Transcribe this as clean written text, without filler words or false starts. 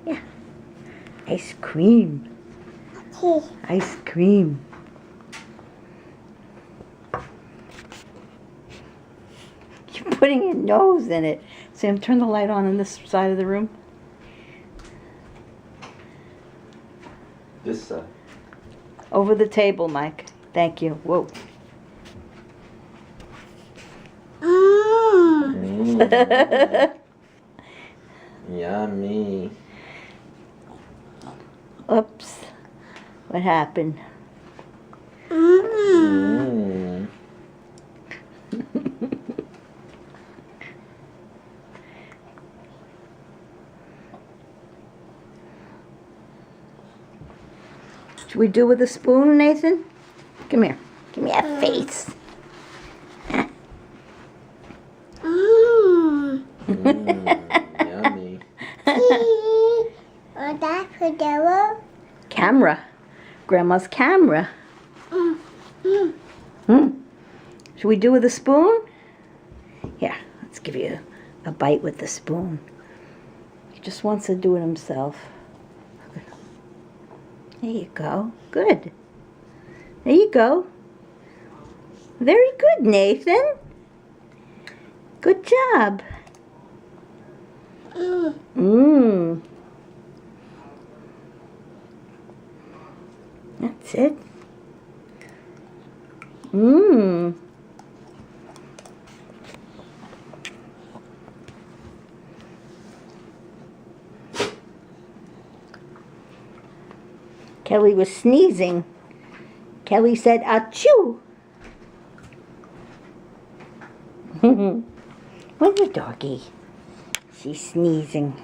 Yeah. Ice cream. Ice cream. You're putting your nose in it. Sam, turn the light on this side of the room. This side. Over the table, Mike. Thank you. Whoa. Yummy. Oops. What happened? Mm. Should we do with a spoon, Nathan? Come here. Give me that face. Yummy. Camera. Grandma's camera. Should we do with a spoon? Here, let's give you a bite with the spoon. He just wants to do it himself. There you go. Good. There you go. Very good, Nathan. Good job. That's it. Kelly was sneezing. Kelly said, achoo. Where's the doggy? She's sneezing.